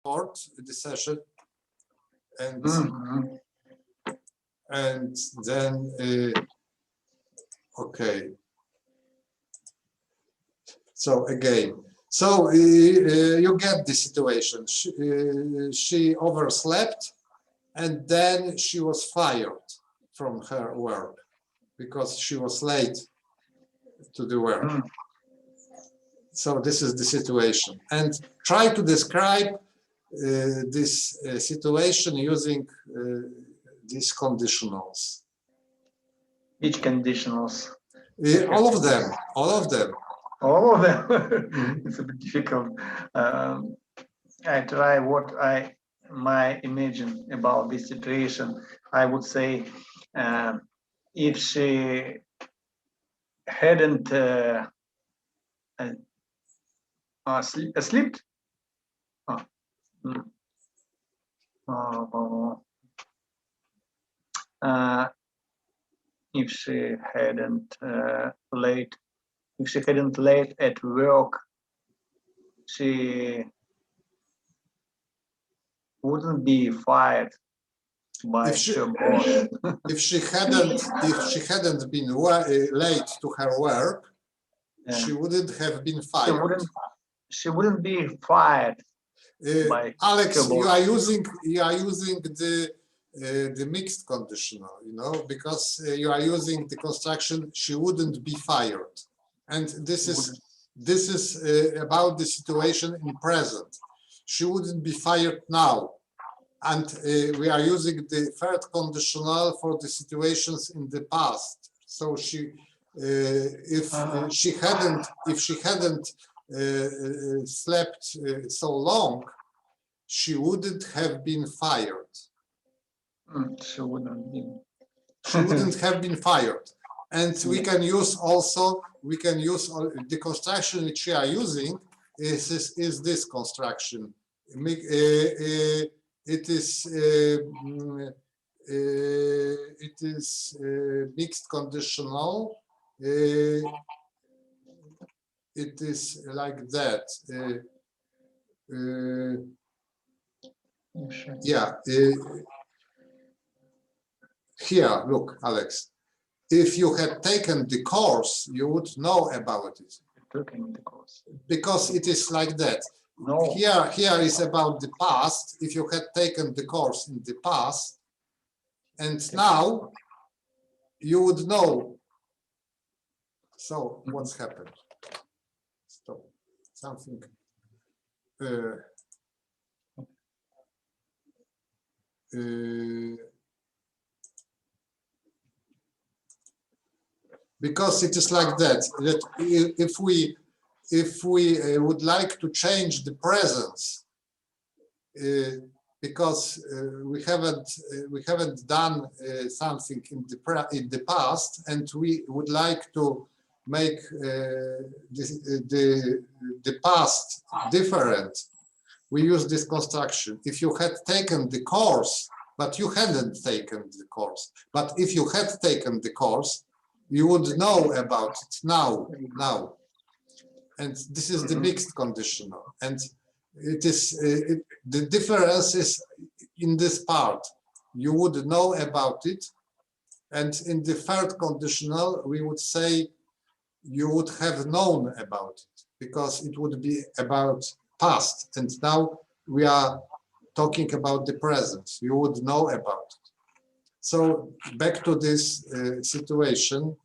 record the session, and and then okay. So again, so you get the situation. She overslept, and then she was fired from her work because she was late to the work. So this is the situation, and try to describe this situation using these conditionals. Which conditionals? All of them. All of them. All of them. It's a bit difficult. I try what I might imagine about this situation. I would say if she hadn't slept, if she hadn't late at work, she wouldn't be fired by her boss. If she hadn't been late to her work, she wouldn't have been fired. She wouldn't be fired. Alex, you are using the mixed conditional, you know, because you are using the construction she wouldn't be fired, and this is about the situation in present. She wouldn't be fired now, and we are using the third conditional for the situations in the past. So if she hadn't slept so long, she wouldn't have been fired. She wouldn't have been fired. And we can use also, the construction which we are using is this construction. It is mixed conditional. It is like that. Yeah. Here, look, Alex. If you had taken the course, you would know about it. Because it is like that. No. Here is about the past. If you had taken the course in the past, and now you would know. So what's happened? So something. Because it is like that if we would like to change the presence, because we haven't done something in the past, and we would like to make the past different, we use this construction. If you had taken the course, but you hadn't taken the course, but if you had taken the course, you would know about it now. And this is the mixed conditional. And it is the difference is in this part. You would know about it. And in the third conditional, we would say you would have known about it, because it would be about past. And now we are talking about the present. You would know about it. So back to this situation,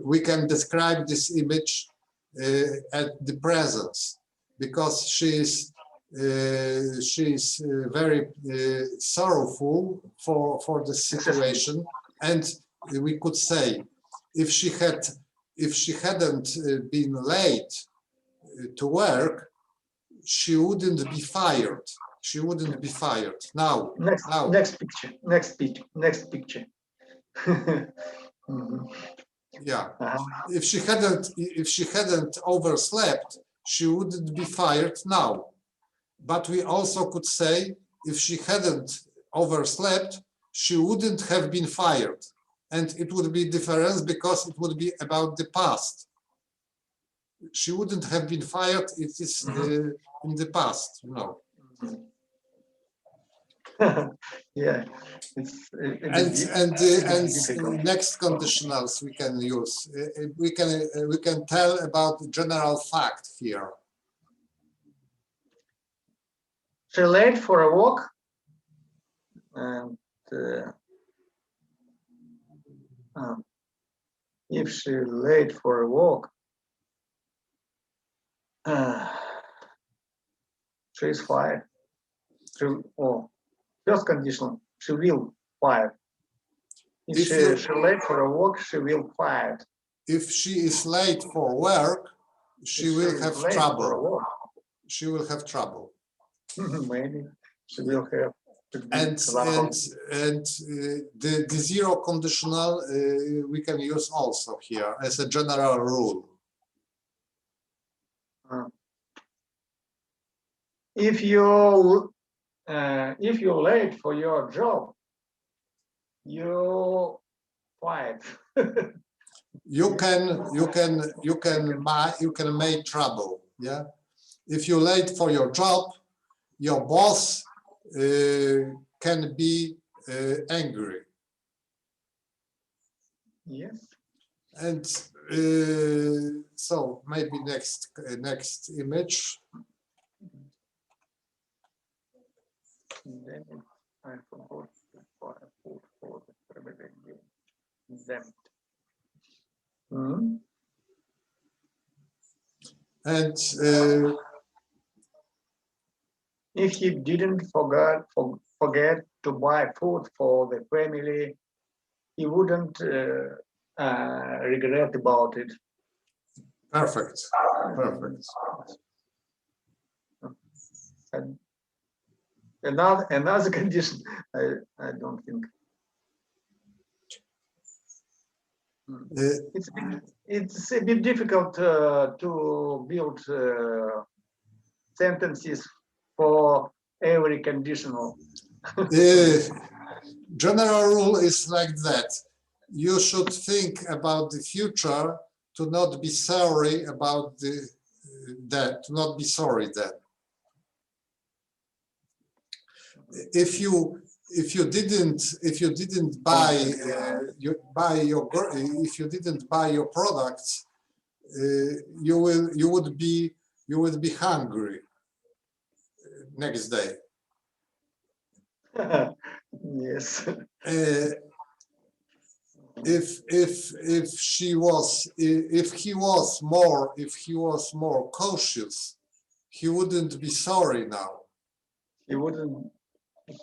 we can describe this image at the presence, because she is very sorrowful for the situation, and we could say if she hadn't been late to work, she wouldn't be fired. She wouldn't be fired. Now, next picture. Yeah. If she hadn't overslept, she wouldn't be fired now. But we also could say if she hadn't overslept, she wouldn't have been fired. And it would be different because it would be about the past. She wouldn't have been fired. It is in the past, you know. Yeah, And difficult. next conditionals we can use. We can tell about general fact here. She late for a walk, and if she late for a walk, she is fired. First conditional, she will fire. If she late for a walk, she will fire. If she is late for work, she will have trouble. She will have trouble. Maybe she will have. And the zero conditional we can use also here as a general rule. If you're late for your job, you fired. You can make trouble. Yeah. If you're late for your job, your boss can be angry. Yes. And so maybe next image. Then I forgot what I put for the them. And if he didn't forget to buy food for the family, he wouldn't regret about it. Perfect. Perfect. And another condition, I don't think. It's a bit difficult to build sentences for every conditional. General rule is like that. You should think about the future to not be sorry about that. To not be sorry that. If you didn't buy your products, you would be hungry next day. Yes. If he was more cautious, he wouldn't be sorry now. He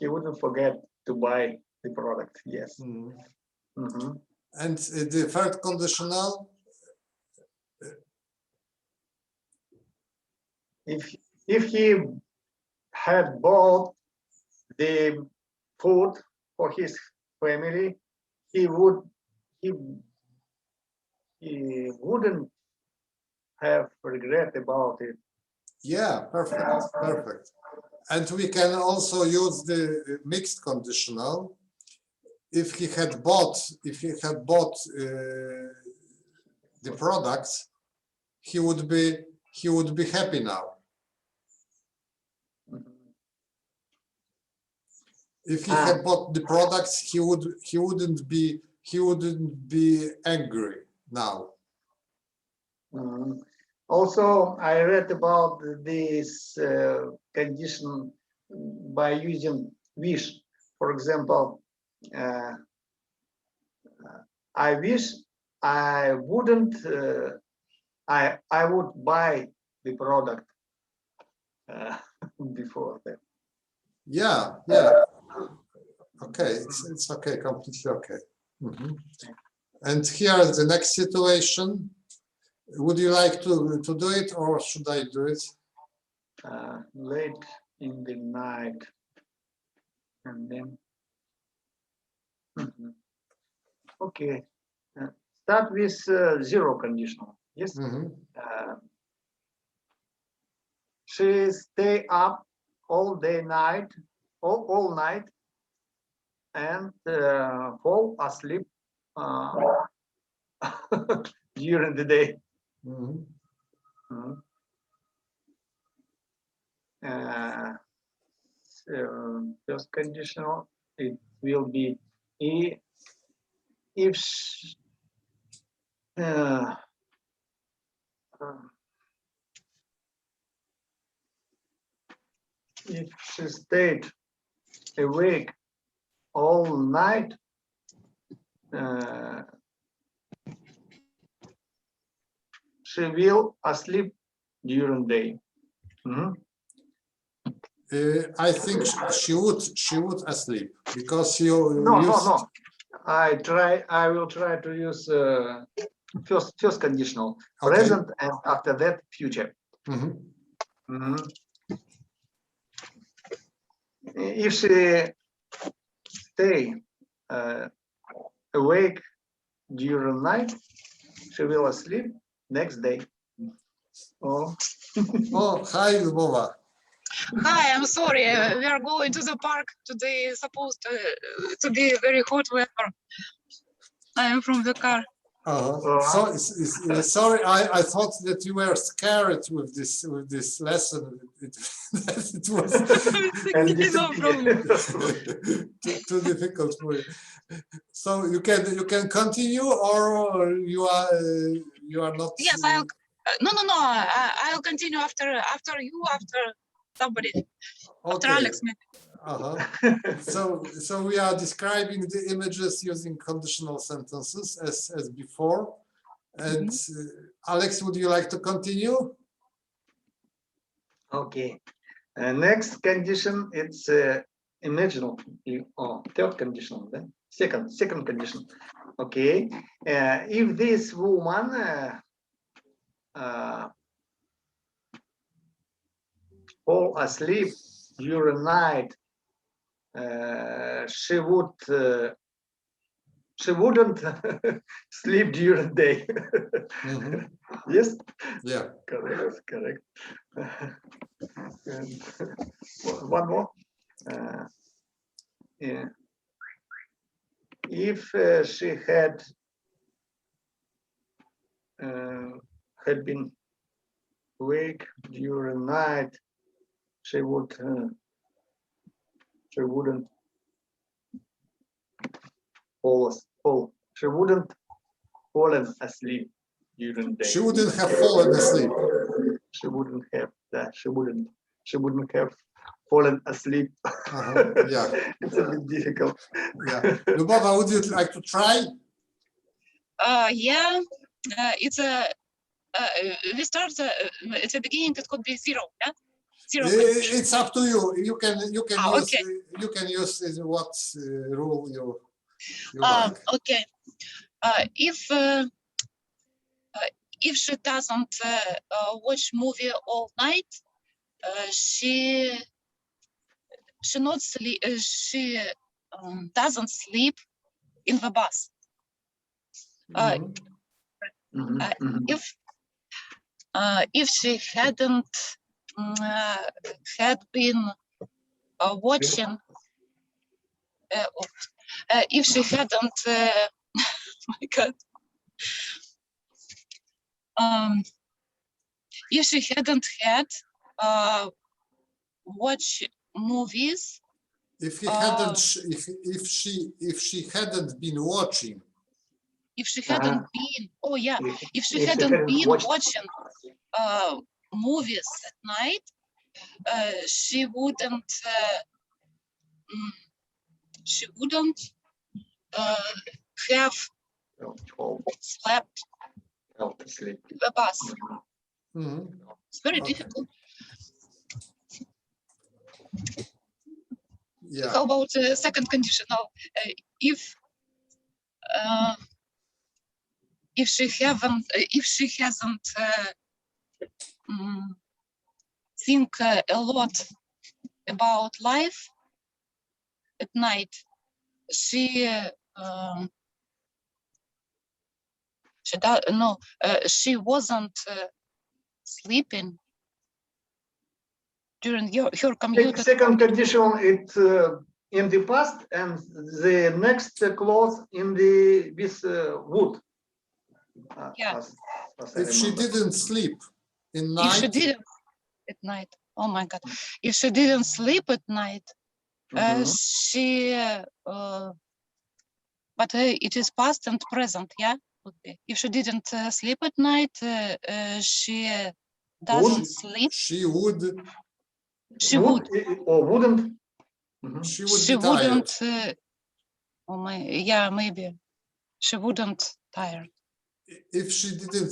wouldn't forget to buy the product. Yes. And the third conditional, if he had bought the food for his family, he wouldn't have regret about it. Yeah, perfect. And we can also use the mixed conditional. If he had bought the products, he would be happy now. If he had bought the products, he wouldn't be angry now. Also, I read about this condition by using wish. For example, I wish I wouldn't. I would buy the product before that. Yeah. Okay, it's okay, completely okay. And here is the next situation. Would you like to do it, or should I do it? Late in the night, and then okay. Start with zero conditional. Yes. She stay up all night, and fall asleep during the day. first conditional, it will be if she, if she stayed awake all night, she will asleep during day. I think she would asleep because you No. I will try to use first conditional, Okay. present, and after that future. If she stay awake during night, she will asleep next day. Oh, Hi, Lubova. Hi, I'm sorry. We are going to the park today. It's supposed to be very hot weather. I am from the car. So sorry, I thought that you were scared with this lesson. It was No problem. too difficult for you. So you can continue, or you are not. Yes, I'll. No. I'll continue after you, after somebody, after Okay. Alex. Maybe. So we are describing the images using conditional sentences as before. And Alex, would you like to continue? okay. Next condition, it's imaginal. Third condition, then second condition. Okay. If this woman fall asleep during night, she wouldn't sleep during day. Yes. Yeah. Correct. And one more. Yeah. If she had been awake during night, she wouldn't she wouldn't fallen asleep during day. She wouldn't have fallen asleep. She wouldn't have that. She wouldn't have fallen asleep. Yeah. It's a bit difficult. Yeah. Lubova, would you like to try? Yeah. It's a. We start at the beginning. It could be 0. Yeah. 0. It's up to you. You can use okay. You can use what rule you like. Okay. If she doesn't watch movie all night, she not sleep. She doesn't sleep in the bus. If she hadn't had been watching, if she hadn't, my God, if she hadn't had watch movies, if she hadn't been watching. If she hadn't been, if she hadn't been watching movies at night, she wouldn't have slept the bus. It's very difficult. Yeah. How about the second conditional? If she hasn't think a lot about life at night, she wasn't sleeping during her commute. Second condition, it's in the past, and the next clause in this would. Yeah. If she didn't sleep in night. If she didn't at night, oh my God! If she didn't sleep at night, She, but it is past and present, yeah? If she didn't sleep at night, she doesn't sleep. She would. She would. Or wouldn't. She would She be tired. wouldn't. Yeah, maybe. She wouldn't tired. If she didn't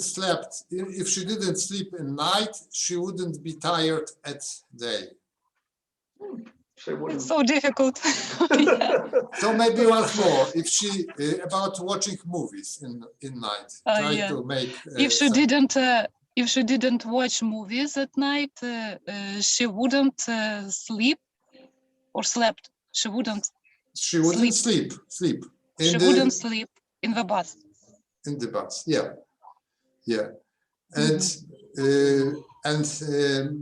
sleep at night, she wouldn't be tired at day. She wouldn't. It's so difficult. So maybe once more, if she about watching movies in night, try Yeah. to make. If she didn't watch movies at night, she wouldn't sleep or slept. She wouldn't. She wouldn't sleep. She wouldn't sleep in the bus. In the bus, yeah. And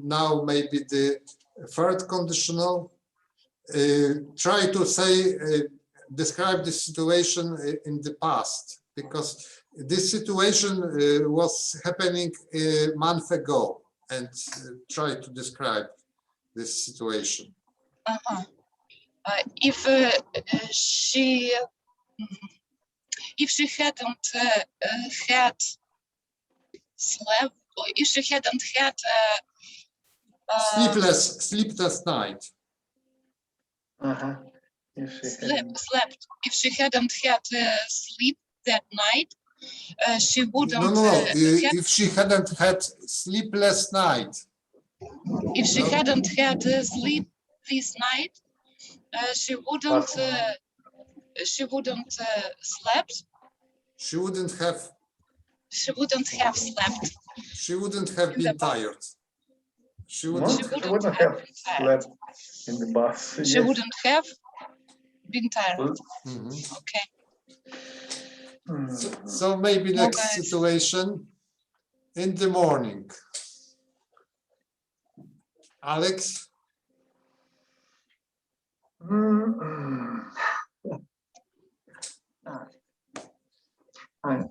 now maybe the third conditional. Try to say, describe the situation in the past, because this situation was happening a month ago, and try to describe this situation. If she hadn't had slept, or if she hadn't had sleepless night. Slept. If she hadn't had sleep that night, she wouldn't. No. If she hadn't had sleepless night. If she hadn't had sleep this night, she wouldn't. She wouldn't slept. She wouldn't have slept. She wouldn't have been tired. She wouldn't have slept in the bus. She wouldn't have been tired. Okay. So maybe next situation in the morning. Alex?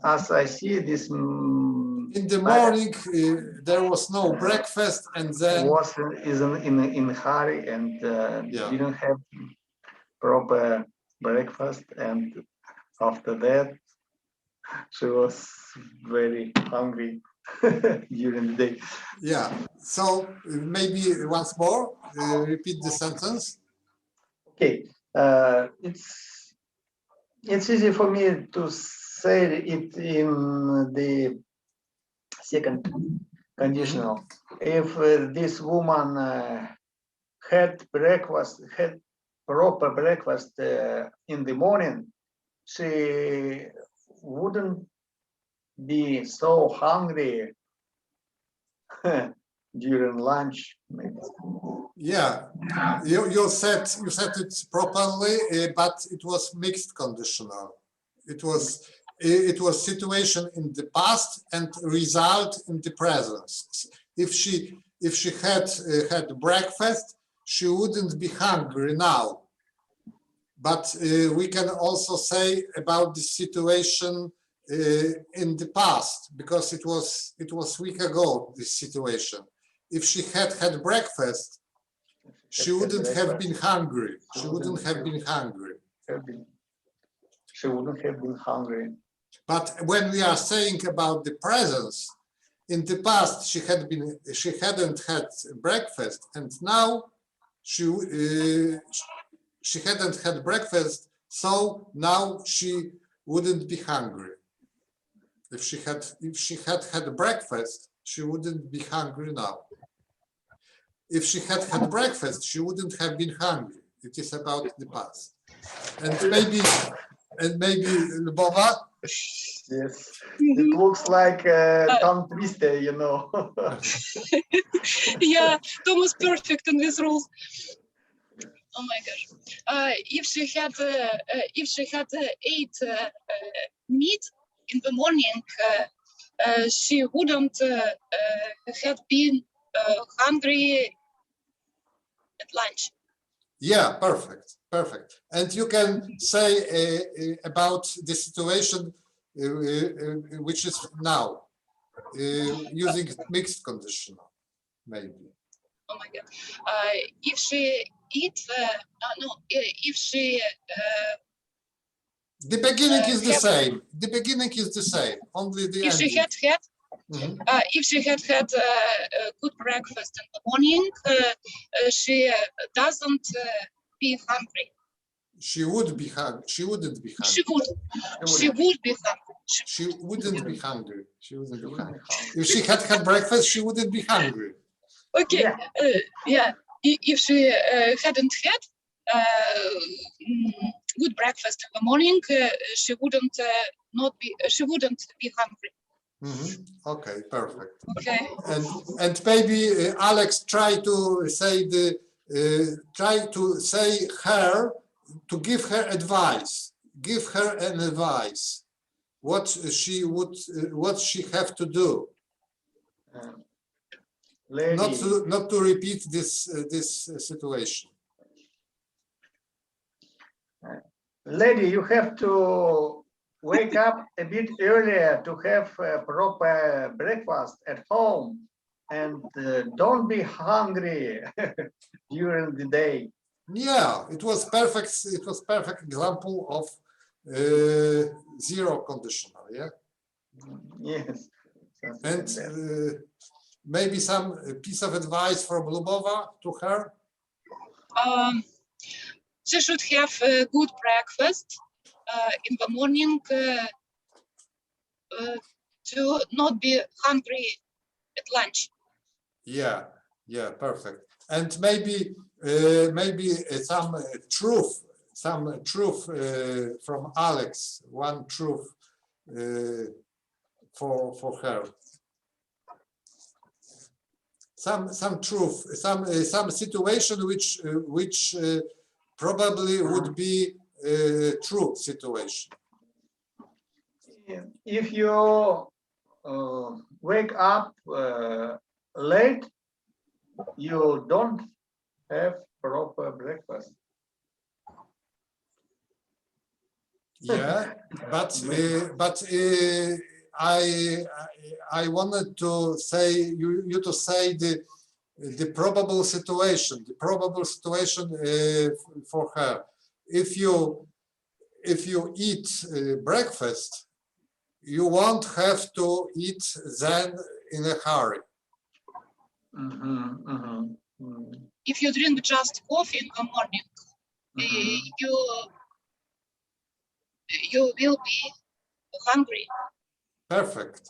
As I see this, in the morning there was no breakfast, and then was in a hurry and didn't have proper breakfast, and after that she was very hungry during the day. Yeah. So maybe once more, repeat the sentence. Okay. It's easy for me to say it in the second conditional. If this woman had proper breakfast in the morning, she wouldn't be so hungry during lunch. Maybe. Yeah, you said it properly, but it was mixed conditional. It was situation in the past and result in the present. If she had breakfast, she wouldn't be hungry now. But we can also say about the situation in the past, because it was week ago, this situation. If she had breakfast, she wouldn't have been hungry. She wouldn't have been hungry. She wouldn't have been hungry. But when we are saying about the presence, in the past she hadn't had breakfast, and now she hadn't had breakfast, so now she wouldn't be hungry. If she had breakfast, she wouldn't be hungry now. If she had breakfast, she wouldn't have been hungry. It is about the past. And maybe Lubova? Yes, it looks like a tongue twister, you know. Yeah, Tom was perfect in these rules. Oh my gosh! If she had ate meat in the morning, she wouldn't have been hungry at lunch. Yeah, perfect. And you can say about the situation which is now, using mixed conditional, maybe. oh my God, if she eat, if she The beginning is the have- same. The beginning is the same. Only the if she ending. had Mhm. if she had a good breakfast in the morning, she doesn't be hungry. She would be hungry. She wouldn't be She hungry. would be hungry. She wouldn't be hungry. She wouldn't be Wouldn't hungry. be hungry. If she had had breakfast, she wouldn't be hungry. Okay, Yeah. yeah. If she hadn't had good breakfast in the morning, she wouldn't not be. She wouldn't be hungry. Mhm. Okay, perfect. Okay. And maybe Alex try to say her to give her advice. Give her an advice. What she have to do. Lady, Not to repeat this situation. lady, you have to wake up a bit earlier to have a proper breakfast at home, and don't be hungry during the day. Yeah, it was perfect. It was perfect example of zero conditional. Yeah, Yes. and maybe some piece of advice from Lubova to her. She should have a good breakfast in the morning to not be hungry at lunch. Yeah, yeah, perfect. And maybe some truth from Alex. One truth for her. Some truth, some situation which probably would be true situation. If you wake up late, you don't have proper breakfast. Yeah, but I wanted to say you to say the probable situation for her. If you eat breakfast, you won't have to eat then in a hurry. If you drink just coffee in the morning, you will be hungry. Perfect.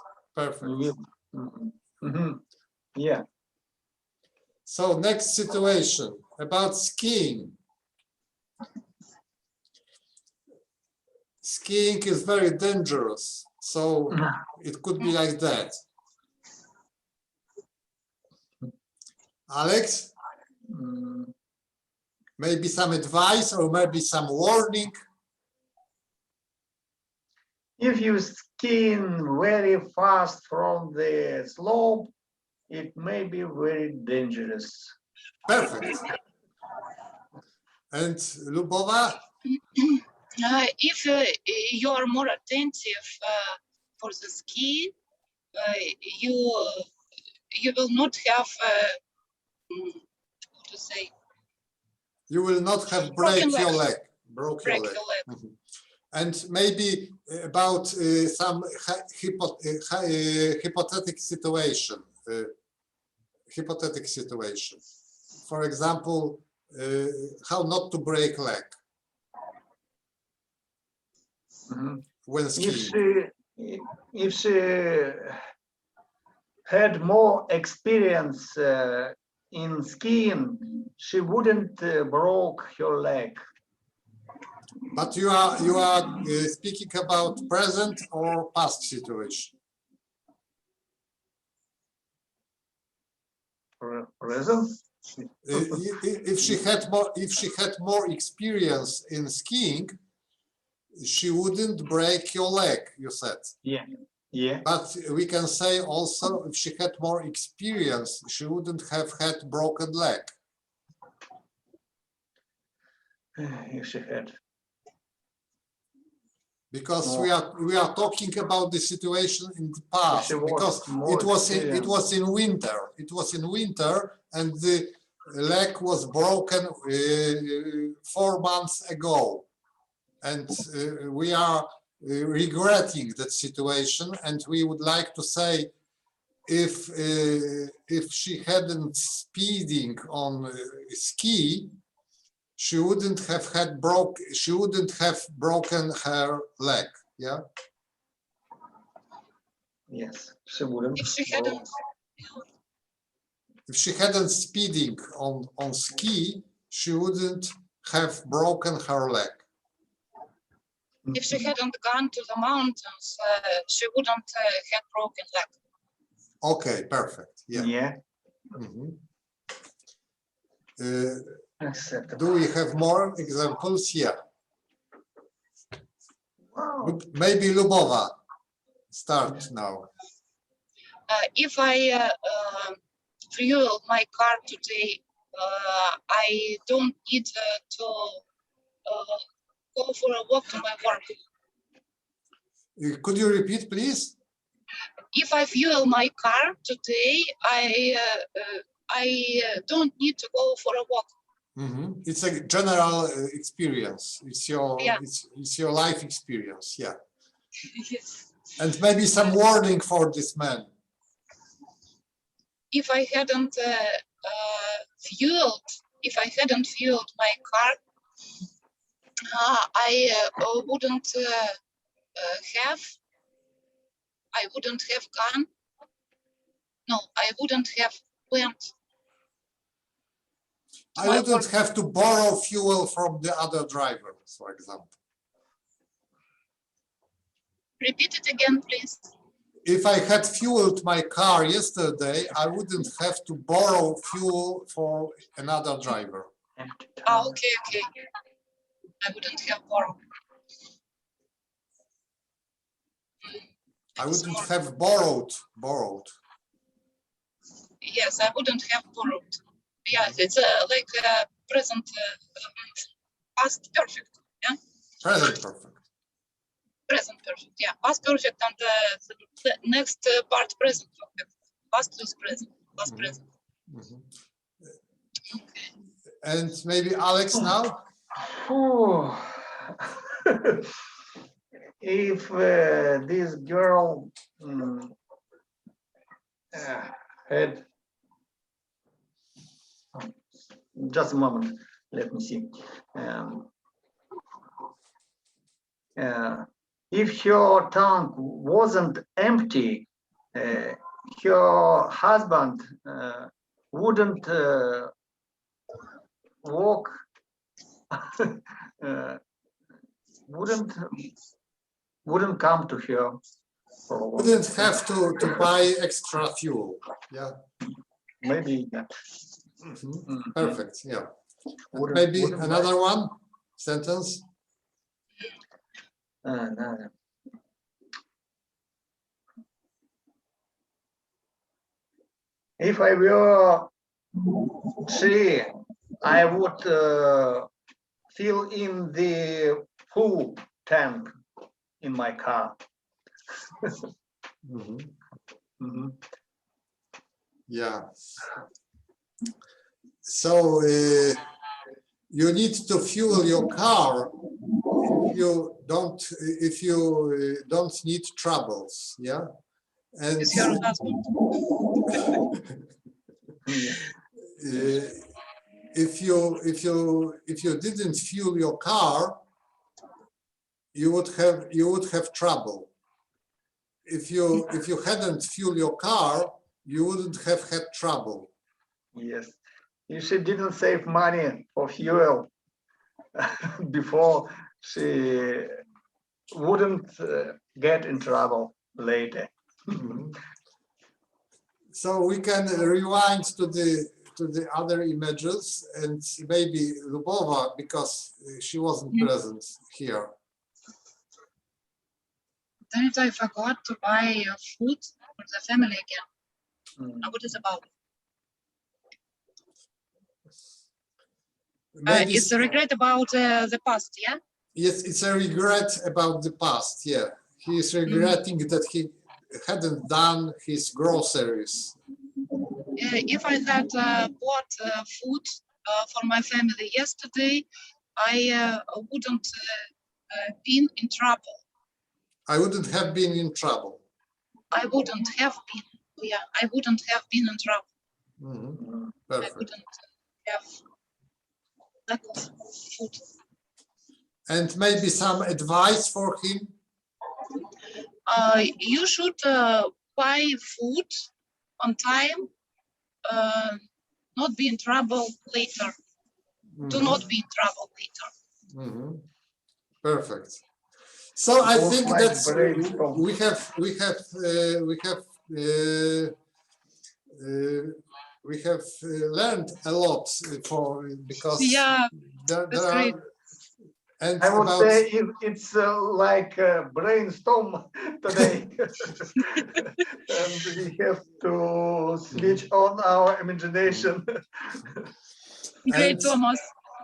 Yeah. So next situation about skiing. Skiing is very dangerous, so it could be like that. Alex, maybe some advice or maybe some warning. If you ski very fast from the slope, it may be very dangerous. Perfect. And Lubova? If you are more attentive for the ski, you will not have what to say. You will not have broke your leg. Mm-hmm. And maybe about some hypothetical situation. For example, how not to break leg when skiing. If she had more experience in skiing, she wouldn't broke her leg. But you are speaking about present or past situation? Present. If she had more experience in skiing, she wouldn't break your leg, you said. Yeah. Yeah. But we can say also if she had more experience, she wouldn't have had broken leg. If she had. because No. we are talking about the situation in the past, She was because more it was experienced. in winter. It was in winter, and the leg was broken 4 months ago, and we are regretting that situation, and we would like to say, if she hadn't speeding on ski, she wouldn't have broken her leg. Yeah. Yes, she wouldn't. If she hadn't, If she hadn't speeding on ski, she wouldn't have broken her leg. if she hadn't gone to the mountains, she wouldn't have broken leg. Okay, perfect. Yeah. Yeah. Mhm. Acceptable. Do we have more examples? Yeah. Wow. Maybe Lubova, start now. If I fuel my car today, I don't need to go for a walk to my work. Could you repeat, please? If I fuel my car today, I don't need to go for a walk. Mhm. It's a general experience. It's your Yeah. it's your life experience. Yeah. Yes. And maybe some warning for this man. If I hadn't if I hadn't fueled my car, I wouldn't have gone. No, I wouldn't have went. I wouldn't have to borrow fuel from the other driver, for example. Repeat it again, please. If I had fueled my car yesterday, I wouldn't have to borrow fuel for another driver. Empty Okay. I wouldn't have borrowed. I wouldn't have borrowed. Yes, I wouldn't have borrowed. Yeah, it's like present past perfect. Yeah, Present perfect. present perfect. Yeah, past perfect, and the next part present perfect. Past plus present. Past present. Mhm. And maybe Alex now? Phew. If this girl had just a moment, let me see. If her tank wasn't empty, her husband wouldn't walk, wouldn't come to her. Wouldn't have to buy extra fuel. Yeah. Maybe that. Perfect. Yeah. And Wouldn't- maybe wouldn't buy- another one sentence. No. If I were she, I would fill in the full tank in my car. Mhm. Yeah. So you need to fuel your car if you don't need troubles. Yeah. And Is your husband? if you didn't fuel your car, you would have trouble. If you hadn't fueled your car, you wouldn't have had trouble. Yes. If she didn't save money for fuel before, she wouldn't get in trouble later. So we can rewind to the other images, and maybe Lubova, because she wasn't present here. Then I forgot to buy food for the family again. What is about? Maybe It's a regret about the past, yeah? Yes, it's a regret about the past. Yeah, he is regretting that he hadn't done his groceries. If I had bought food for my family yesterday, I wouldn't been in trouble. I wouldn't have been in trouble. I wouldn't have been. Yeah, I wouldn't have been in trouble. Mhm. I Perfect. wouldn't have lack of food. And maybe some advice for him. You should buy food on time. Not be in trouble later. Do Mhm. not be in trouble later. Mhm. Perfect. So I Both think might that's brainstorm. we have learned a lot because Yeah, there that's are great. and I would about say it's like a brainstorm today. And we have to switch on our imagination. Great, Thomas.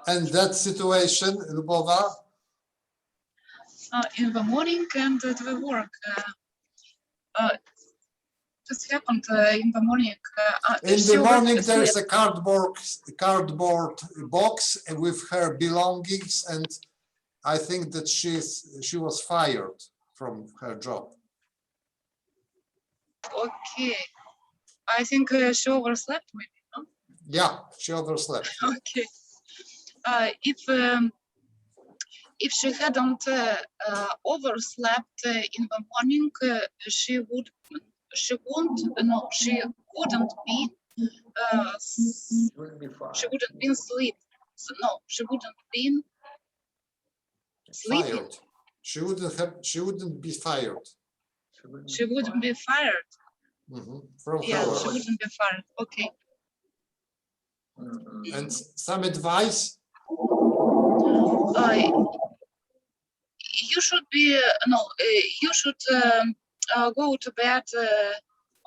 and that situation, Lubova, In the morning and at the work. Just happened in the morning. in She the morning overslept. there's a cardboard box with her belongings, and I think that she was fired from her job. Okay. I think she overslept maybe. No? Yeah, she overslept. Okay. If she hadn't overslept in the morning, she wouldn't be Will be fine. she wouldn't be asleep. So, no, she wouldn't be sleeping. Fired. She wouldn't be fired. She wouldn't be fired. From Yeah, her she work. wouldn't be fired. Okay. And some advice? You should be you should go to bed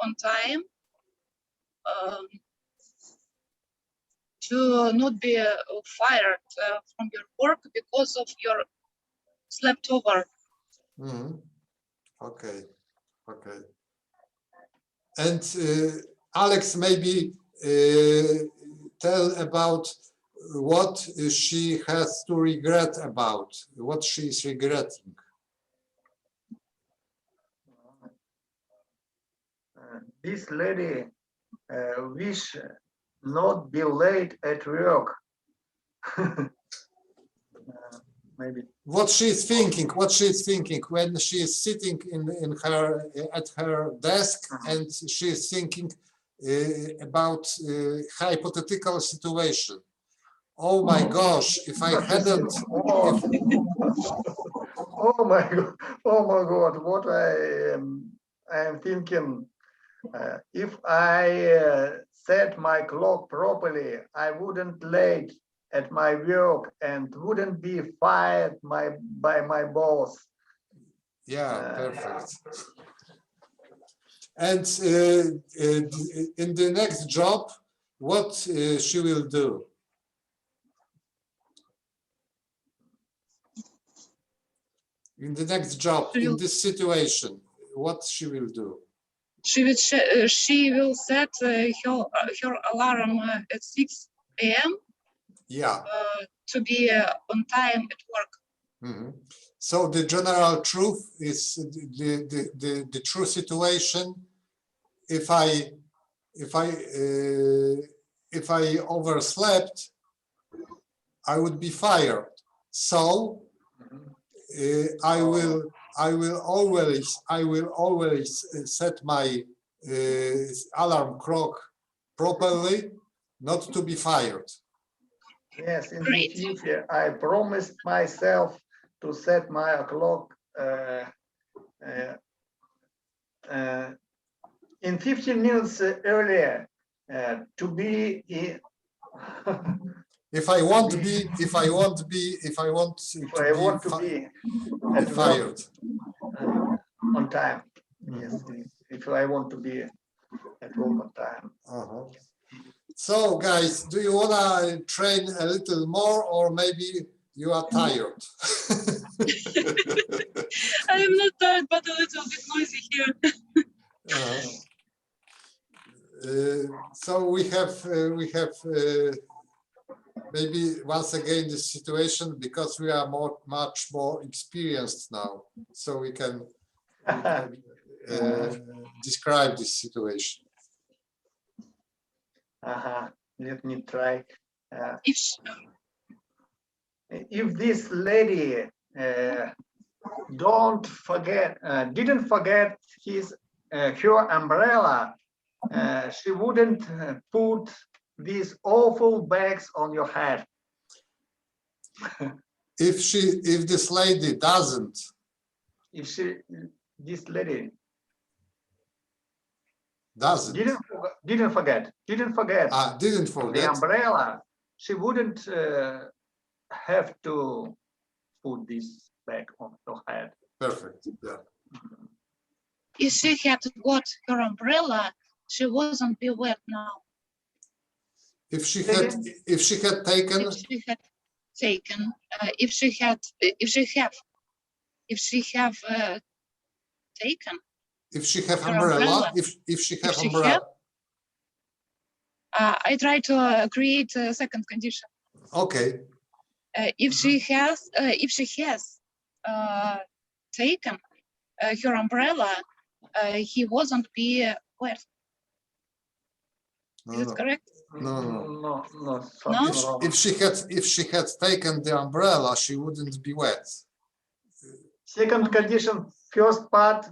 on time to not be fired from your work because of your slept over. Okay. And Alex, maybe tell about what she has to regret about, what she is regretting. This lady wish not be late at work. Maybe. What she is thinking when she is sitting at her desk and she is thinking about hypothetical situation. Oh my gosh, if I hadn't. Oh my God, what I am thinking, if I set my clock properly, I wouldn't late at my work and wouldn't be fired by my boss. Yeah, perfect. And in the next job, what she will do? In the next job, in this situation, what she will do? She will set her alarm at 6 a.m. Yeah. To be on time at work. So the general truth is the true situation. If I overslept, I would be fired. So I will always set my alarm clock properly, not to be fired. Yes, in the future, I promised myself to set my clock in 15 minutes earlier to be in. If I want to be fired on time. Yes, if I want to be at work on time. So guys, do you want to train a little more, or maybe you are tired? I am not tired, but a little bit noisy here. So we have maybe once again this situation, because we are much more experienced now, so we can describe this situation. Let me try. If This lady didn't forget her umbrella, she wouldn't put these awful bags on your head. If this lady doesn't, This lady doesn't, didn't forget the umbrella, she wouldn't have to put this bag on her head. Perfect. Yeah. if she had got her umbrella, she wasn't be wet now. If she had taken, If she have taken her umbrella, if she have umbrella. I try to create a second condition. Okay. If she has taken her umbrella, he wasn't be wet. Is it correct? No. If she had taken the umbrella, she wouldn't be wet. Second condition, first part,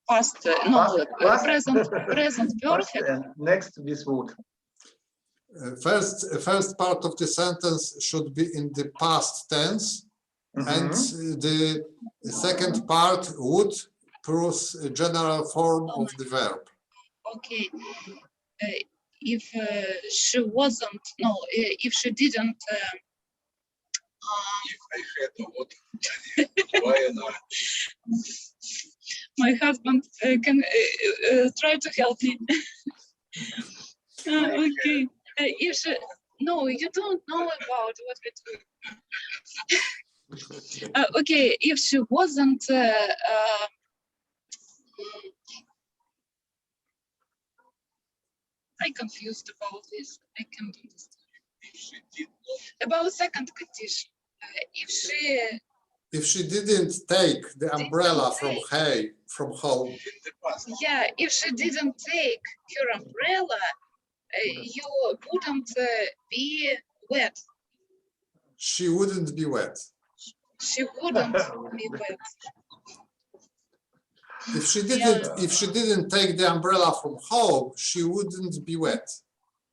Past, present perfect. Next, this would. First part of the sentence should be in the past tense, and the second part would proves a general form of the verb. Okay. If she wasn't, no, if she didn't. My husband can try to help me. Okay. If she, no, you don't know about what we do. Okay, if she wasn't. I'm confused about this. I can't understand. About second condition. If she didn't take the umbrella from home. Yeah, if she didn't take her umbrella, you wouldn't be wet. She wouldn't be wet. She wouldn't be wet. If she didn't take the umbrella from home, she wouldn't be wet.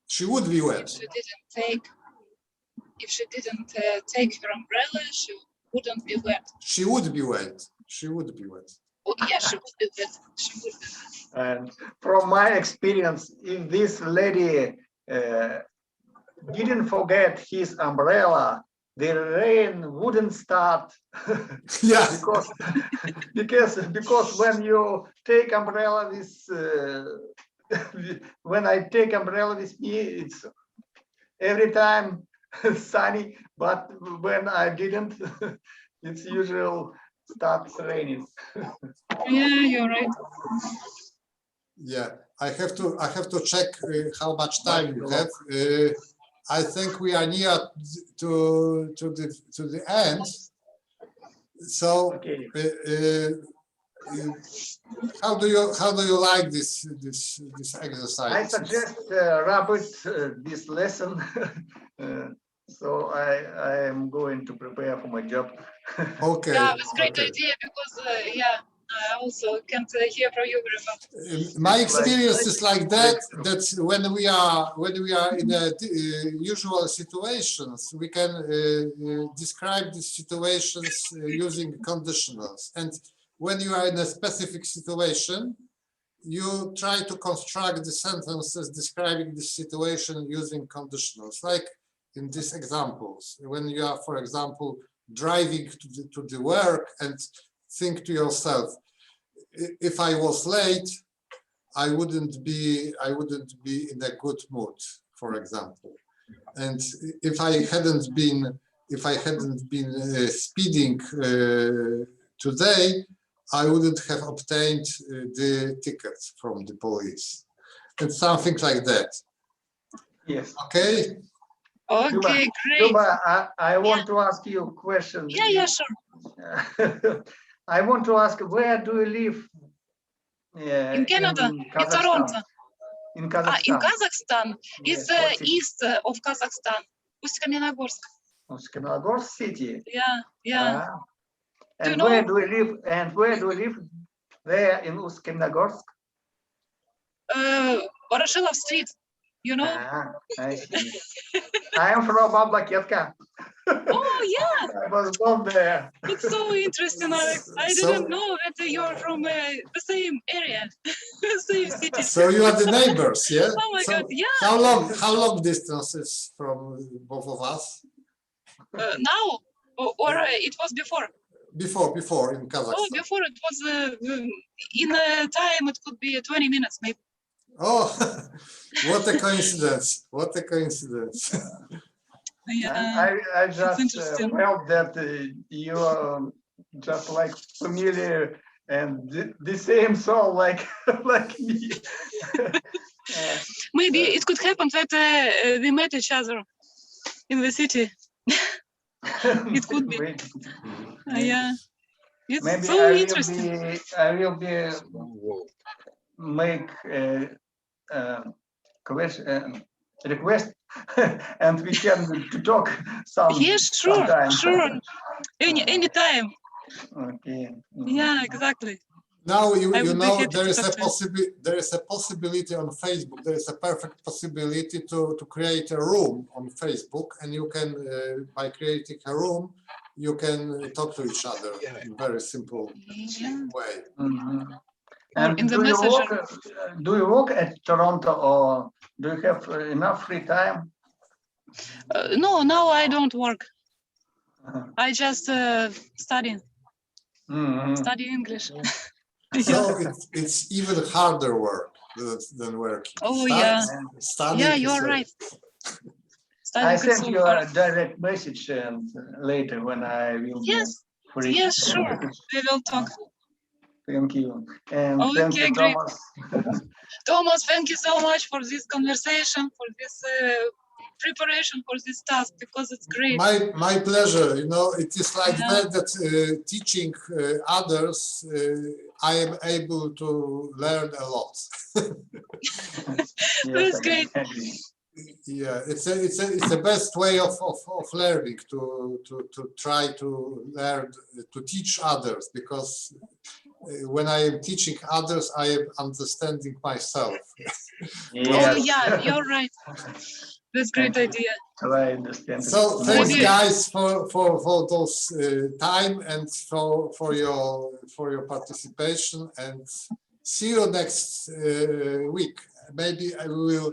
She would be wet. If she didn't take her umbrella, she wouldn't be wet. She would be wet. She would be wet. Oh, yeah, she would be wet. She would be wet. And from my experience, if this lady didn't forget his umbrella, the rain wouldn't start. Yeah. because when you take umbrella with when I take umbrella with me, it's every time sunny, but when I didn't, it's usual starts raining. Yeah, you're right. Yeah, I have to check how much time you have. I think we are near to the end. So, okay. how do you like this exercise? I suggest wrap it this lesson. So I am going to prepare for my job. Okay. Yeah, it's a great idea because yeah, I also can't hear from you very well. My experience is like that. That when we are in usual situations, we can describe these situations using conditionals. And when you are in a specific situation, you try to construct the sentences describing the situation using conditionals, like in these examples. When you are, for example, driving to the work and think to yourself, if I was late, I wouldn't be in a good mood, for example. And if I hadn't been speeding today, I wouldn't have obtained the ticket from the police. And something like that. Yes. Okay. Okay, great. Tuba, I want to ask you a question. Yeah, sure. I want to ask, where do you live? In Canada, in Toronto. In Kazakhstan. In Kazakhstan, it's Yes, what city? east of Kazakhstan, Uсть-Каменогорск. Uсть-Каменогорск city. Yeah. And you where know? do you live? And where do you live? There in Uсть-Каменогорск. Ворошилов Street, you know? I see. I am from Ablaketka. Oh, yeah. I was born there. It's so interesting, Alex. I didn't know that you're from the same area, same city. So you are the neighbors, yeah? Oh my God, yeah. How long distance is from both of us? Now, or it was before? Before in Kazakhstan. Oh, before it was, in a time it could be 20 minutes maybe. Oh, what a coincidence. What a coincidence. Yeah. I just interesting. felt that you are just like familiar and the same soul like me. Maybe it could happen that we met each other in the city. It could be. Yeah. It's Maybe so interesting. I will be make request and we can talk Yes, sure, sometime. sure. Anytime. Okay. Yeah, exactly. Now you would be know happy there to is talk to you. there is a possibility on Facebook. There is a perfect possibility to create a room on Facebook, and you can by creating a room, you can talk to each other in a very simple way. Mm-hmm. Or And in the messenger. do you work at Toronto or do you have enough free time? No, now I don't work. I just study English. So it's even harder work than working. Oh, yeah. Studying Yeah, is you're a- right. I Studying is sent so you hard. a direct message and later when I will Yes, be free. yes, sure. We will talk. Thank you. And thank Okay, you, great. Thomas. Thomas, thank you so much for this conversation, for this preparation for this task, because it's great. My pleasure. You know, it is like Yeah. that teaching others, I am able to learn a lot. That's great. Yeah, it's the best way of learning to try to learn to teach others, because when I am teaching others, I am understanding myself. Oh yeah, you're right. That's a great idea. I understand. So thanks, Maybe- guys, for those time and for your participation, and see you next week. Maybe I will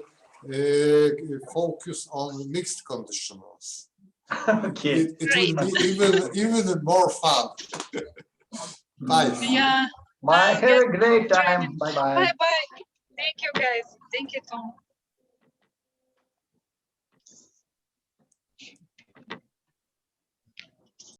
focus on mixed conditionals. Okay. It will be even more fun. Bye. Yeah. Bye. Have a great time. Bye bye. Bye bye. Thank you guys. Thank you, Tom.